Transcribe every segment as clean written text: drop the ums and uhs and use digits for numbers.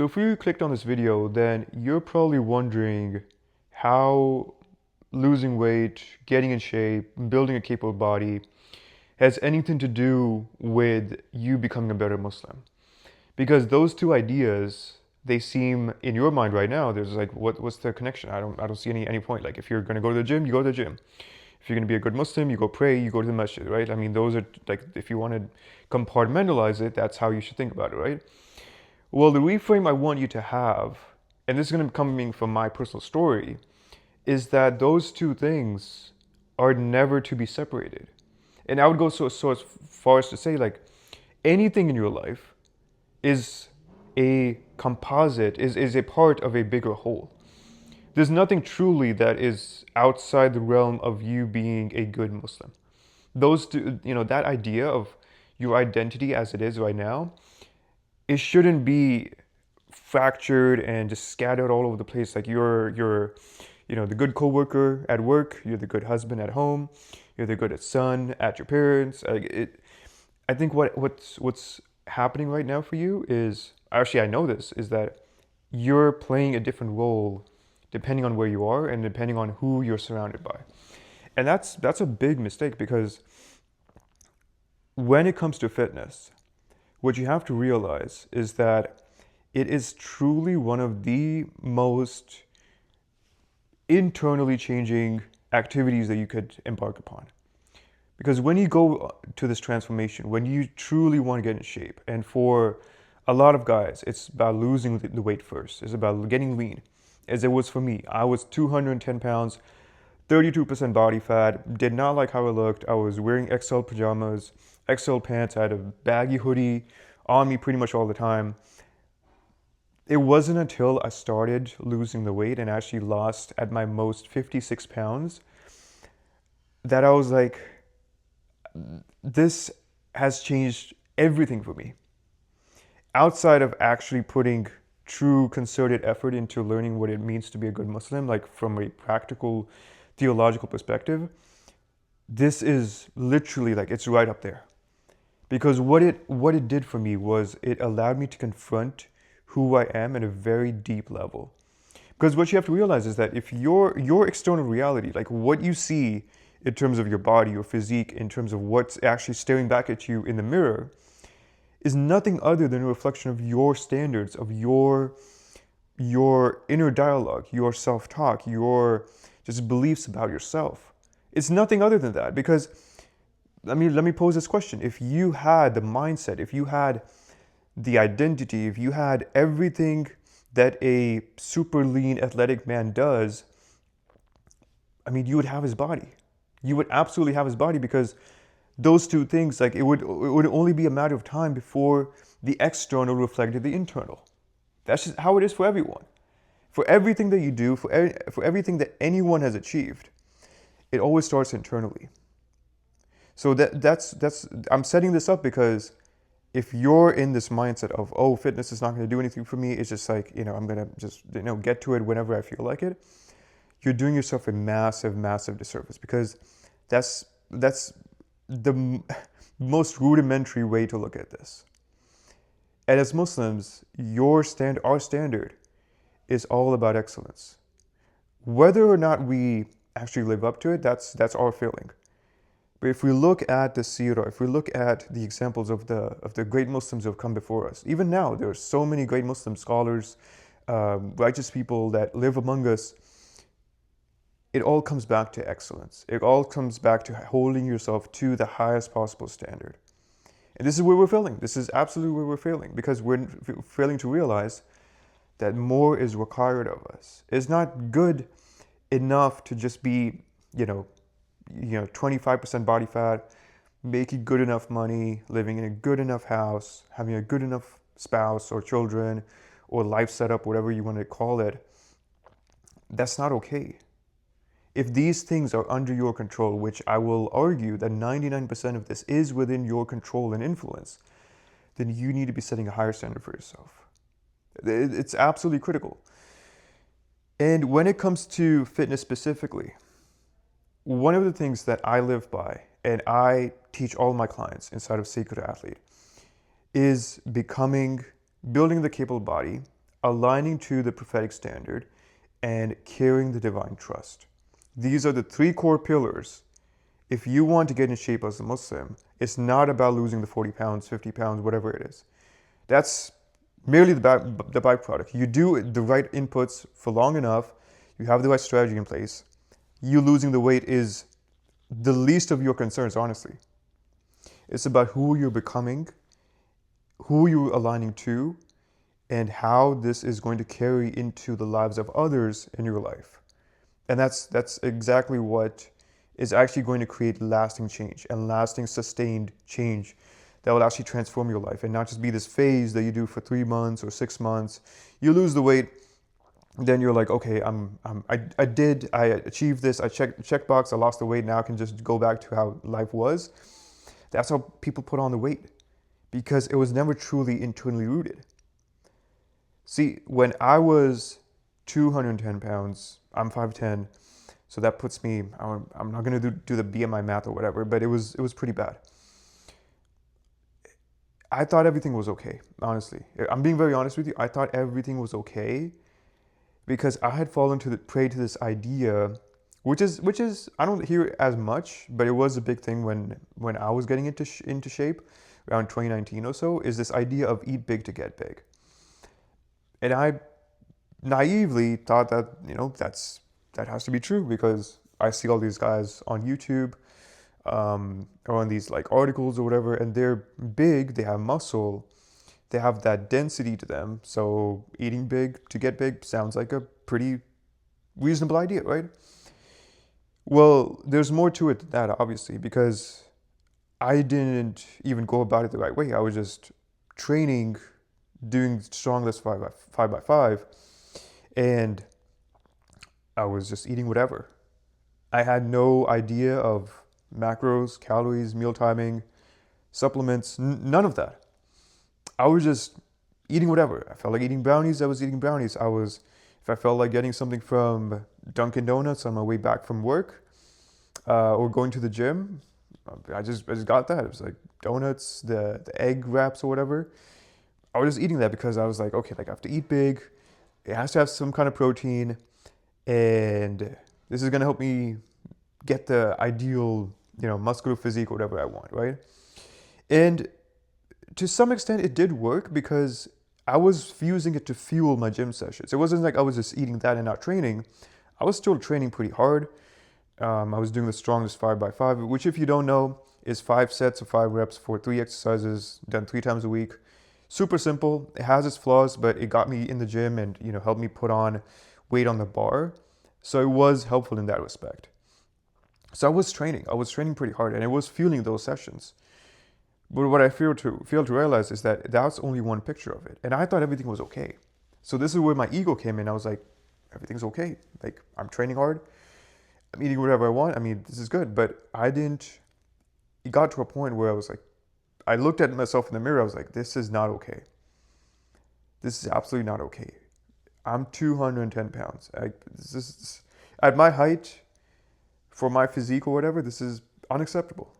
So if you clicked on this video, then you're probably wondering how losing weight, getting in shape, building a capable body has anything to do with you becoming a better Muslim. Because those two ideas, they seem in your mind right now, there's like what's the connection? I don't see any point. Like if you're gonna go to the gym, you go to the gym. If you're gonna be a good Muslim, you go pray, you go to the masjid, right? I mean, those are like if you want to compartmentalize it, that's how you should think about it, right? Well, the reframe I want you to have, and this is going to be coming from my personal story, is that those two things are never to be separated. And I would go so as far as to say, like, anything in your life is a composite, is a part of a bigger whole. There's nothing truly that is outside the realm of you being a good Muslim. Those two, that idea of your identity as it is right now, it shouldn't be fractured and just scattered all over the place. Like you're the good coworker at work, you're the good husband at home, you're the good son at your parents. I think what's happening right now for you is actually I know this is that you're playing a different role depending on where you are and depending on who you're surrounded by. And that's a big mistake because when it comes to fitness, what you have to realize is that it is truly one of the most internally changing activities that you could embark upon. Because when you go to this transformation, when you truly want to get in shape, and for a lot of guys, it's about losing the weight first. It's about getting lean, as it was for me. I was 210 pounds, 32% body fat, did not like how I looked. I was wearing XL pajamas, XL pants. I had a baggy hoodie on me pretty much all the time. It wasn't until I started losing the weight and actually lost at my most 56 pounds that I was like, this has changed everything for me. Outside of actually putting true concerted effort into learning what it means to be a good Muslim, like from a practical theological perspective, this is literally like it's right up there. Because what it did for me was it allowed me to confront who I am at a very deep level. Because what you have to realize is that if your external reality, like what you see in terms of your body, your physique, in terms of what's actually staring back at you in the mirror, is nothing other than a reflection of your standards, of your inner dialogue, your self-talk, your just beliefs about yourself. It's nothing other than that. Because let me pose this question. If you had the mindset, if you had the identity, if you had everything that a super lean athletic man does, you would have his body. You would absolutely have his body because those two things, like it would only be a matter of time before the external reflected the internal. That's just how it is for everyone. For everything that you do, for everything that anyone has achieved, it always starts internally. So that's I'm setting this up because if you're in this mindset of, oh, fitness is not going to do anything for me, it's just like, I'm going to just, get to it whenever I feel like it, you're doing yourself a massive, massive disservice because that's the most rudimentary way to look at this. And as Muslims, our standard is all about excellence. Whether or not we actually live up to it, that's our failing. But if we look at the seerah, if we look at the examples of the great Muslims who have come before us, even now there are so many great Muslim scholars, righteous people that live among us. It all comes back to excellence. It all comes back to holding yourself to the highest possible standard. And this is where we're failing. This is absolutely where we're failing because we're failing to realize that more is required of us. It's not good enough to just be, 25% body fat, making good enough money, living in a good enough house, having a good enough spouse or children or life setup, whatever you want to call it. That's not okay. If these things are under your control, which I will argue that 99% of this is within your control and influence, then you need to be setting a higher standard for yourself. It's absolutely critical. And when it comes to fitness specifically, one of the things that I live by and I teach all my clients inside of Sacred Athlete is building the capable body aligning to the prophetic standard, and carrying the divine trust. These are the three core pillars. If you want to get in shape as a Muslim, it's not about losing the 40 pounds, 50 pounds, whatever it is. That's merely the byproduct. You do the right inputs for long enough, you have the right strategy in place. You losing the weight is the least of your concerns, honestly. It's about who you're becoming, who you're aligning to, and how this is going to carry into the lives of others in your life. And that's exactly what is actually going to create lasting change and lasting sustained change that will actually transform your life and not just be this phase that you do for 3 months or 6 months. You lose the weight, then you're like, okay, I achieved this, I check box, I lost the weight, now I can just go back to how life was. That's how people put on the weight, because it was never truly internally rooted. See, when I was 210 pounds, I'm 5'10", so that puts me, I'm not going to do the BMI math or whatever, but it was pretty bad. I thought everything was okay, honestly. I'm being very honest with you. I thought everything was okay because I had fallen prey to this idea, which is I don't hear it as much, but it was a big thing when I was getting into shape around 2019 or so, is this idea of eat big to get big. And I naively thought that, that has to be true because I see all these guys on YouTube or on these like articles or whatever, and they're big, they have muscle, they have that density to them. So eating big to get big sounds like a pretty reasonable idea, right? Well, there's more to it than that, obviously, because I didn't even go about it the right way. I was just training, doing strong lifts 5x5, and I was just eating whatever. I had no idea of macros, calories, meal timing, supplements, none of that. I was just eating whatever. I felt like eating brownies, I was eating brownies. If I felt like getting something from Dunkin' Donuts on my way back from work, or going to the gym, I just got that. It was like donuts, the egg wraps or whatever. I was just eating that because I was like, okay, like I have to eat big. It has to have some kind of protein, and this is gonna help me get the ideal, muscular physique or whatever I want, right? And to some extent, it did work because I was using it to fuel my gym sessions. It wasn't like I was just eating that and not training. I was still training pretty hard. I was doing the strongest 5x5, which, if you don't know, is 5 sets of 5 reps for 3 exercises done 3 times a week. Super simple. It has its flaws, but it got me in the gym and helped me put on weight on the bar. So it was helpful in that respect. So I was training pretty hard, and it was fueling those sessions. But what I failed to realize is that that's only one picture of it. And I thought everything was okay. So this is where my ego came in. I was like, everything's okay. Like, I'm training hard. I'm eating whatever I want. I mean, this is good. But it got to a point where I was like, I looked at myself in the mirror. I was like, this is not okay. This is absolutely not okay. I'm 210 pounds. This is, at my height, for my physique or whatever, this is unacceptable.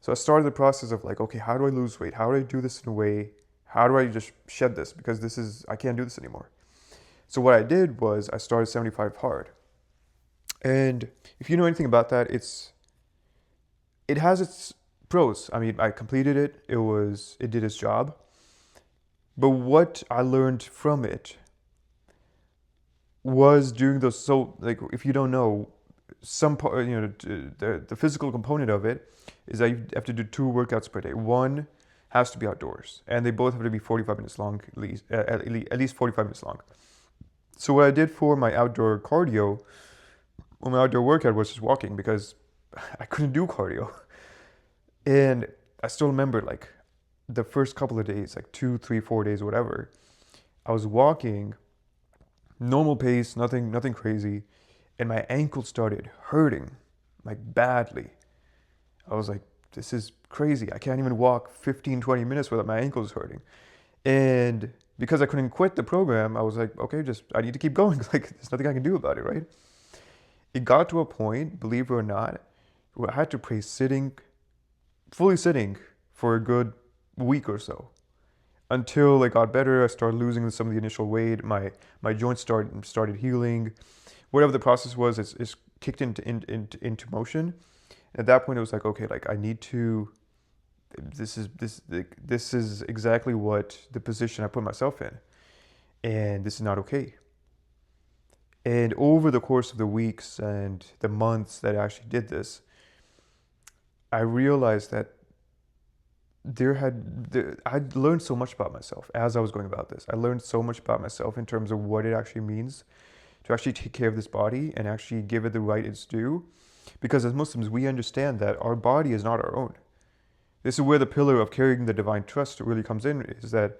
So I started the process of like, okay, how do I lose weight? How do I do this in a way? How do I just shed this? Because I can't do this anymore. So what I did was I started 75 hard. And if you know anything about that, it has its pros. I mean, I completed it. It did its job. But what I learned from it was doing those. So like, if you don't know, some part, the physical component of it is that you have to do 2 workouts per day. One has to be outdoors, and they both have to be 45 minutes long, at least 45 minutes long. So what I did for my outdoor cardio, or my outdoor workout, was just walking, because I couldn't do cardio. And I still remember, like, the first couple of days, like 2, 3, 4 days, whatever, I was walking, normal pace, nothing crazy, and my ankle started hurting, like badly. I was like, this is crazy. I can't even walk 15, 20 minutes without my ankles hurting. And because I couldn't quit the program, I was like, okay, I need to keep going. Like, there's nothing I can do about it, right? It got to a point, believe it or not, where I had to fully sitting for a good week or so. until it got better. I started losing some of the initial weight. My joints started healing. Whatever the process was, it's kicked into motion. At that point, it was like, okay, like I need to. This is exactly what the position I put myself in, and this is not okay. And over the course of the weeks and the months that I actually did this, I realized that I'd learned so much about myself as I was going about this. I learned so much about myself in terms of what it actually means to actually take care of this body and actually give it the right it's due. Because as Muslims, we understand that our body is not our own. This is where the pillar of carrying the divine trust really comes in, is that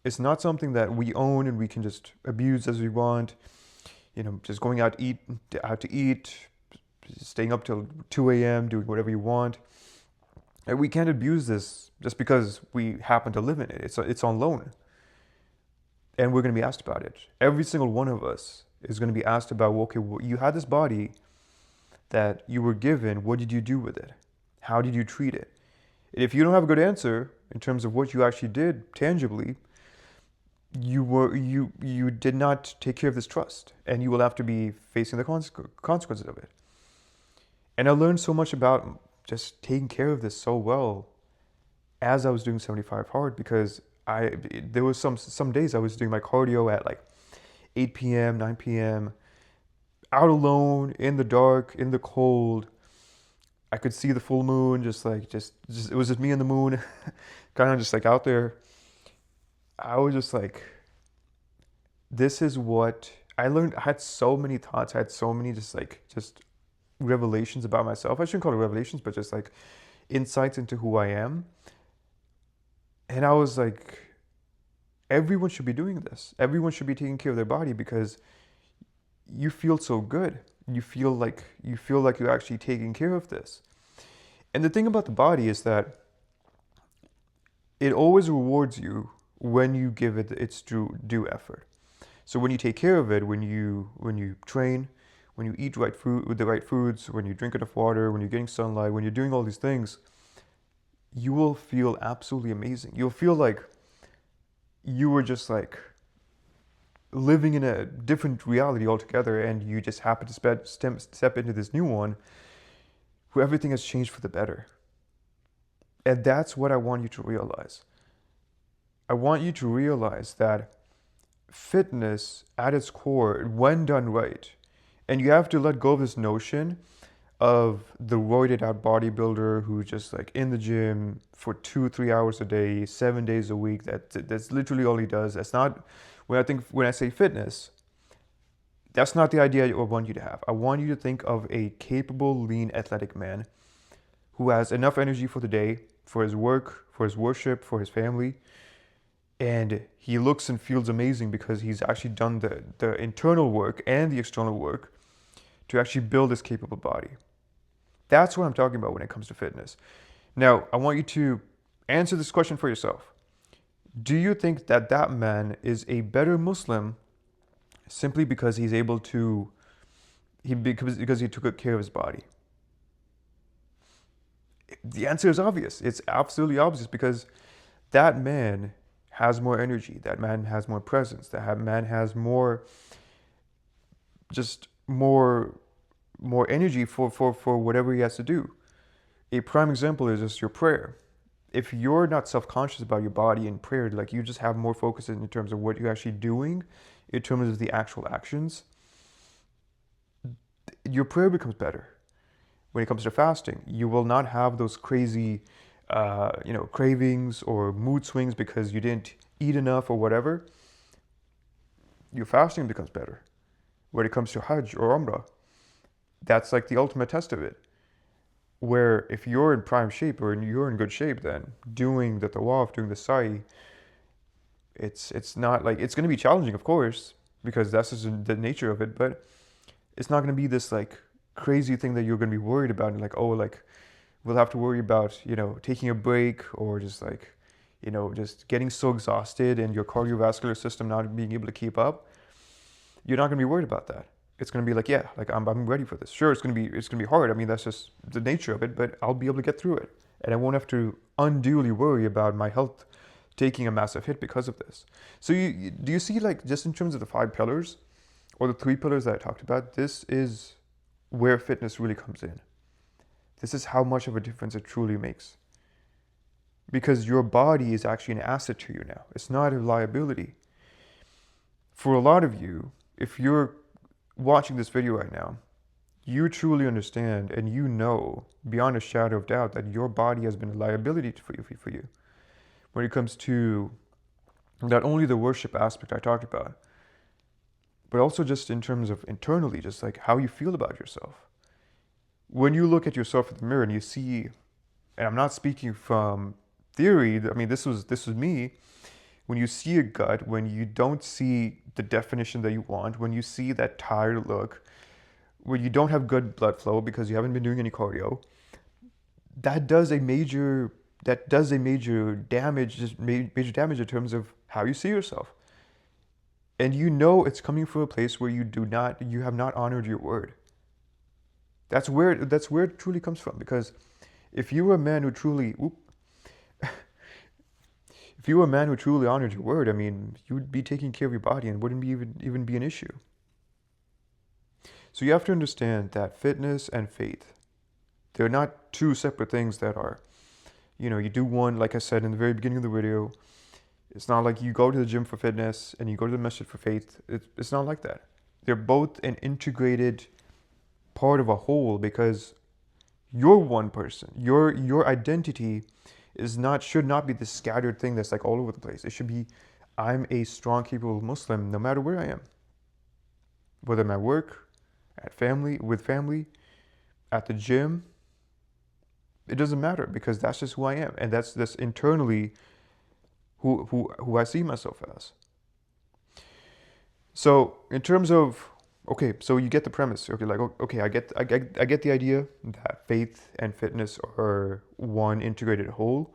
it's not something that we own and we can just abuse as we want. Just going out to eat, staying up till 2 a.m., doing whatever you want. And we can't abuse this just because we happen to live in it. It's on loan. And we're going to be asked about it. Every single one of us is going to be asked about, well, okay, well, you had this body that you were given. What did you do with it? How did you treat it? And if you don't have a good answer in terms of what you actually did tangibly, you did not take care of this trust, and you will have to be facing the consequences of it. And I learned so much about just taking care of this so well as I was doing 75 hard, because there was some days I was doing my cardio at like 8 p.m., 9 p.m., out alone, in the dark, in the cold. I could see the full moon, just it was just me and the moon, kind of just like out there. I was just like, this is what I learned. I had so many thoughts. I had so many just revelations about myself. I shouldn't call it revelations, but just like insights into who I am. And I was like, everyone should be doing this. Everyone should be taking care of their body, because you feel so good. You feel like you're actually taking care of this. And the thing about the body is that it always rewards you when you give it its due effort. So when you take care of it, when you train, when you eat right food with the right foods, when you drink enough water, when you're getting sunlight, when you're doing all these things, you will feel absolutely amazing. You'll feel like you were just like living in a different reality altogether, and you just happen to step into this new one where everything has changed for the better. And that's what I want you to realize. I want you to realize that fitness at its core, when done right, and you have to let go of this notion of the roided out bodybuilder who's just like in the gym for 2-3 hours a day, 7 days a week. That's literally all he does. That's not when I say fitness, that's not the idea I want you to have. I want you to think of a capable, lean, athletic man who has enough energy for the day, for his work, for his worship, for his family. And he looks and feels amazing because he's actually done the internal work and the external work to actually build this capable body. That's what I'm talking about when it comes to fitness. Now, I want you to answer this question for yourself. Do you think that that man is a better Muslim simply because he's able to, because he took care of his body? The answer is obvious. It's absolutely obvious, because that man has more energy. That man has more presence. That man has more energy for whatever he has to do. A prime example is just your prayer. If you're not self-conscious about your body in prayer, like you just have more focus in terms of what you're actually doing, in terms of the actual actions, your prayer becomes better. When it comes to fasting, you will not have those crazy, cravings or mood swings because you didn't eat enough or whatever. Your fasting becomes better. When it comes to Hajj or Umrah, that's like the ultimate test of it. Where if you're in prime shape or you're in good shape, then doing the tawaf, doing the sa'i, it's not like, it's going to be challenging, of course, because that's just the nature of it, but it's not going to be this like crazy thing that you're going to be worried about, and like, oh, like we'll have to worry about, taking a break, or just like, just getting so exhausted and your cardiovascular system not being able to keep up. You're not going to be worried about that. It's going to be like, yeah, like I'm ready for this. Sure, it's going to be hard. I mean, that's just the nature of it, but I'll be able to get through it. And I won't have to unduly worry about my health taking a massive hit because of this. So do you see, like, just in terms of the 5 pillars or the 3 pillars that I talked about, this is where fitness really comes in. This is how much of a difference it truly makes. Because your body is actually an asset to you now. It's not a liability. For a lot of you, if you're watching this video right now, you truly understand and you know beyond a shadow of doubt that your body has been a liability for you. When it comes to not only the worship aspect I talked about, but also just in terms of internally, just like how you feel about yourself. When you look at yourself in the mirror and you see, and I'm not speaking from theory, I mean, this was me. When you see a gut, when you don't see the definition that you want, when you see that tired look, when you don't have good blood flow because you haven't been doing any cardio, that does a major damage, just major damage in terms of how you see yourself. And you know it's coming from a place where you have not honored your word. That's where it truly comes from. Because if you were a man who truly, honored your word, I mean, you would be taking care of your body and wouldn't even be an issue. So you have to understand that fitness and faith, they're not two separate things that are, you do one, like I said in the very beginning of the video. It's not like you go to the gym for fitness and you go to the masjid for faith. It's not like that. They're both an integrated part of a whole, because you're one person. Your identity should not be this scattered thing that's like all over the place. It should be, I'm a strong, capable Muslim no matter where I am. Whether I'm at work, with family, at the gym, it doesn't matter, because that's just who I am. And that's internally who I see myself as. So in terms of, okay, so you get the premise. Okay, like, okay, I get the idea that faith and fitness are one integrated whole.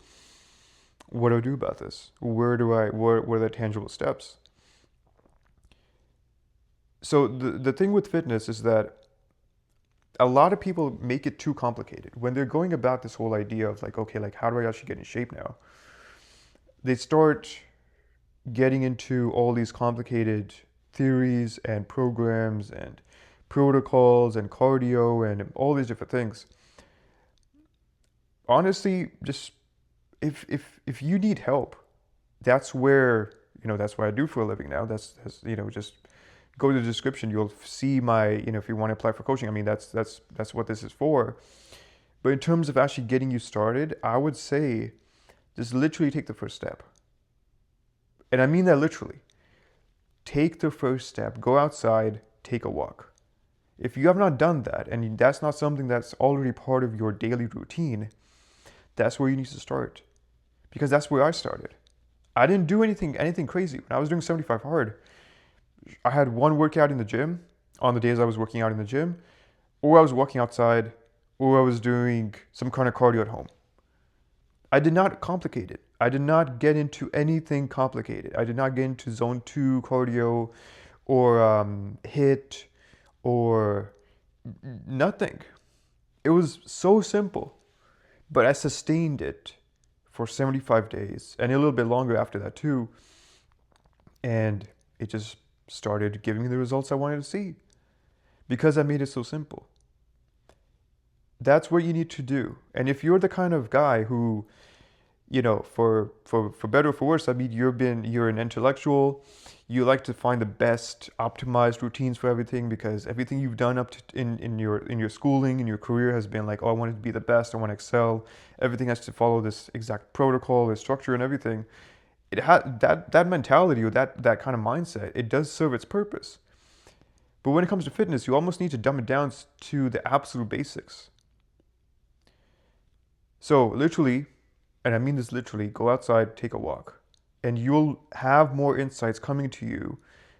What do I do about this? What are the tangible steps? So the thing with fitness is that a lot of people make it too complicated. When they're going about this whole idea of like, okay, like, how do I actually get in shape now? They start getting into all these complicated theories and programs and protocols and cardio and all these different things. Honestly, just if you need help, that's where, that's what I do for a living now. That's just go to the description. You'll see my, if you want to apply for coaching, I mean, that's what this is for. But in terms of actually getting you started, I would say just literally take the first step. And I mean that literally. Take the first step. Go outside, take a walk. If you have not done that, and that's not something that's already part of your daily routine, that's where you need to start. Because that's where I started. I didn't do anything crazy. When I was doing 75 hard, I had one workout in the gym on the days I was working out in the gym, or I was walking outside, or I was doing some kind of cardio at home. I did not complicate it. I did not get into anything complicated. I did not get into zone 2 cardio or HIIT or nothing. It was so simple, but I sustained it for 75 days and a little bit longer after that too. And it just started giving me the results I wanted to see because I made it so simple. That's what you need to do. And if you're the kind of guy who, for better or for worse, I mean, you're an intellectual. You like to find the best optimized routines for everything, because everything you've done up to in your schooling, in your career, has been like, oh, I want to be the best. I want to excel. Everything has to follow this exact protocol, this structure, and everything. It that mentality, or that kind of mindset, it does serve its purpose. But when it comes to fitness, you almost need to dumb it down to the absolute basics. So literally, and I mean this literally, go outside, take a walk, and you'll have more insights coming to you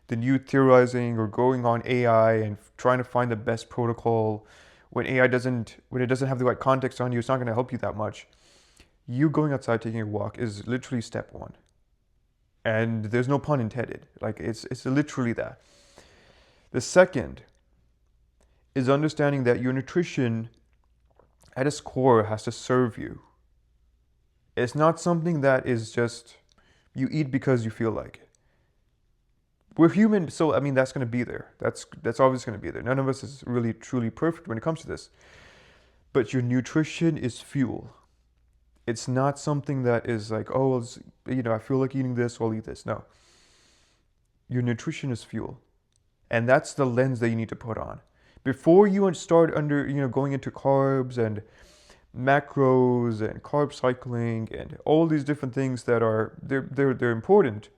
than you theorizing or going on AI and trying to find the best protocol. When it doesn't have the right context on you, it's not going to help you that much. You going outside, taking a walk is literally step one. And there's no pun intended. Like, it's literally that. The second is understanding that your nutrition at its core has to serve you. It's not something that is just You eat because you feel like it. We're human, so I mean that's going to be there. That's always going to be there. None of us is really truly perfect when it comes to this. But your nutrition is fuel. It's not something that is like, oh, I feel like eating this, so I'll eat this. No. Your nutrition is fuel. And that's the lens that you need to put on. Before you start going into carbs and macros and carb cycling and all these different things that they're important,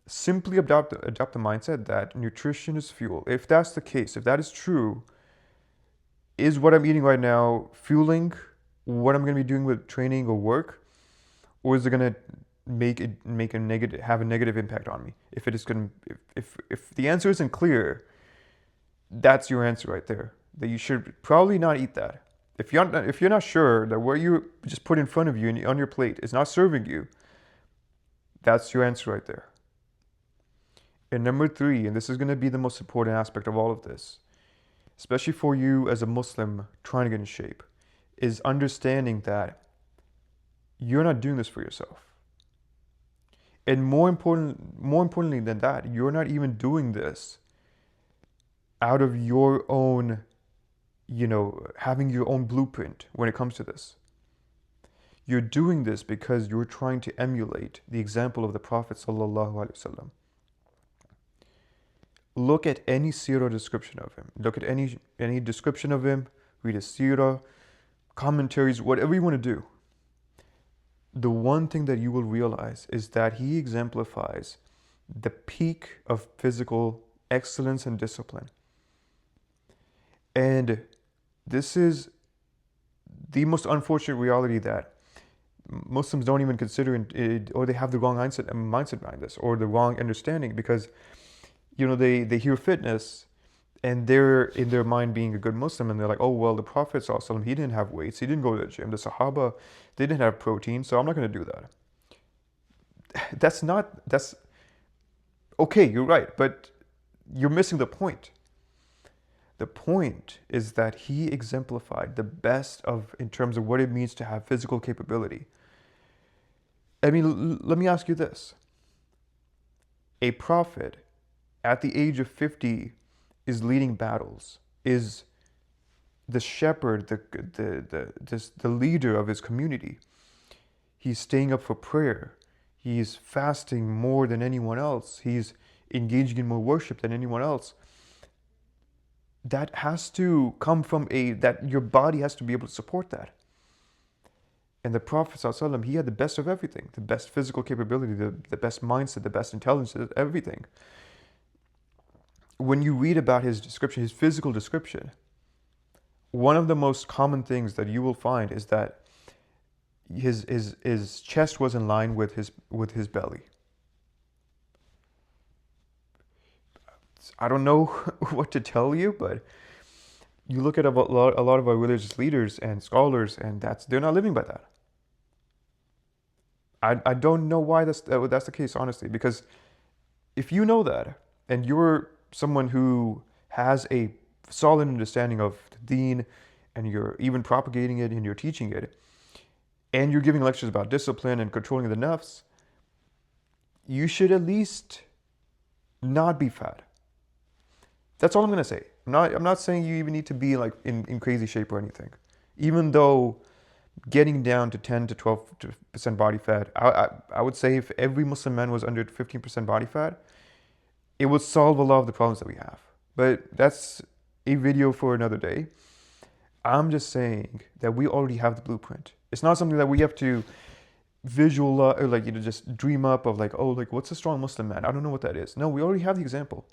simply adopt the mindset that nutrition is fuel. If that's the case, if that is true, is what I'm eating right now fueling what I'm going to be doing with training or work, or is it going to have a negative impact on me? If it is going to, if the answer isn't clear, that's your answer right there. That you should probably not eat that. If you're not sure that what you just put in front of you and on your plate is not serving you, that's your answer right there. And number 3, and this is going to be the most important aspect of all of this, especially for you as a Muslim trying to get in shape, is understanding that you're not doing this for yourself. And more importantly than that, you're not even doing this out of your own, having your own blueprint when it comes to this. You're doing this because you're trying to emulate the example of the Prophet sallallahu alaihi wasallam. Look at any seerah description of him. Look at any description of him. Read his seerah, commentaries, whatever you want to do. The one thing that you will realize is that he exemplifies the peak of physical excellence and discipline. And this is the most unfortunate reality that Muslims don't even consider it, or they have the wrong mindset behind this, or the wrong understanding, because they hear fitness and they're in their mind being a good Muslim, and they're like, oh, well, the Prophet ﷺ, he didn't have weights, he didn't go to the gym, the Sahaba, they didn't have protein, so I'm not going to do that. That's okay, you're right, but you're missing the point. The point is that he exemplified the best in terms of what it means to have physical capability. I mean, let me ask you this. A prophet at the age of 50 is leading battles, is the shepherd, the leader of his community. He's staying up for prayer. He's fasting more than anyone else. He's engaging in more worship than anyone else. That has to come from that your body has to be able to support that. And the Prophet ﷺ, he had the best of everything, the best physical capability, the best mindset, the best intelligence, everything. When you read about his description, his physical description, one of the most common things that you will find is that his chest was in line with his belly. I don't know what to tell you, but you look at a lot of our religious leaders and scholars, and they're not living by that. I don't know why that's the case, honestly, because if you know that, and you're someone who has a solid understanding of the deen, and you're even propagating it and you're teaching it, and you're giving lectures about discipline and controlling the nafs, you should at least not be fat. That's all I'm going to say. I'm not saying you even need to be like in crazy shape or anything. Even though getting down to 10 to 12% body fat, I would say if every Muslim man was under 15% body fat, it would solve a lot of the problems that we have. But that's a video for another day. I'm just saying that we already have the blueprint. It's not something that we have to visualize or just dream up of what's a strong Muslim man? I don't know what that is. No, we already have the example.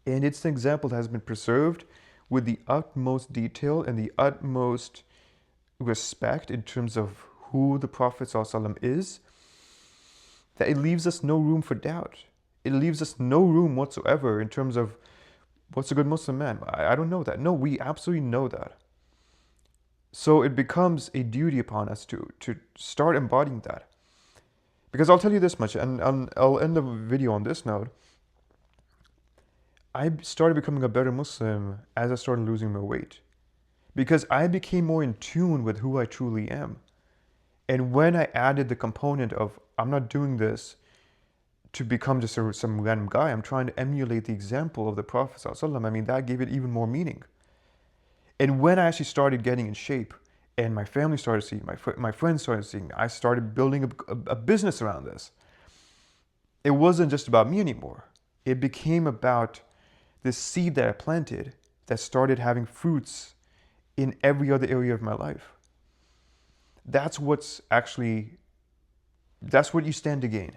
And it's an example that has been preserved with the utmost detail and the utmost respect in terms of who the Prophet ﷺ is, that it leaves us no room for doubt. It leaves us no room whatsoever in terms of what's a good Muslim man. I don't know that. No, we absolutely know that. So it becomes a duty upon us to start embodying that. Because I'll tell you this much, and I'll end the video on this note. I started becoming a better Muslim as I started losing my weight, because I became more in tune with who I truly am. And when I added the component of, I'm not doing this to become just some random guy, I'm trying to emulate the example of the Prophet ﷺ, I mean, that gave it even more meaning. And when I actually started getting in shape, and my family started seeing, my friends started seeing, I started building a business around this. It wasn't just about me anymore. It became about this seed that I planted that started having fruits in every other area of my life. That's what you stand to gain.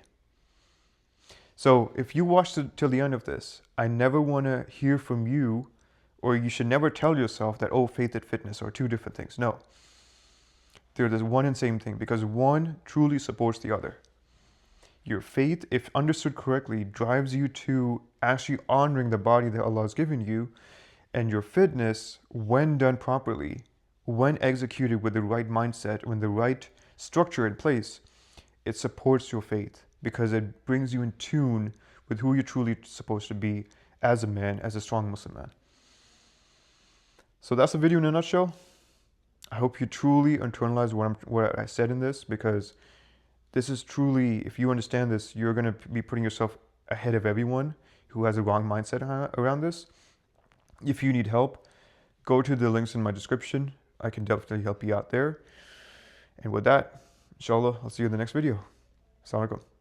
So if you watch till the end of this, I never want to hear from you, or you should never tell yourself that, oh, faith and fitness are two different things. No, they're the one and same thing, because one truly supports the other. Your faith, if understood correctly, drives you to actually honoring the body that Allah has given you, and your fitness, when done properly, when executed with the right mindset, when the right structure in place, it supports your faith, because it brings you in tune with who you're truly supposed to be as a man, as a strong Muslim man. So that's the video in a nutshell. I hope you truly internalize what I said in this, because this is truly, if you understand this, you're going to be putting yourself ahead of everyone who has a wrong mindset around this. If you need help, go to the links in my description. I can definitely help you out there. And with that, inshallah, I'll see you in the next video. Assalamu alaikum.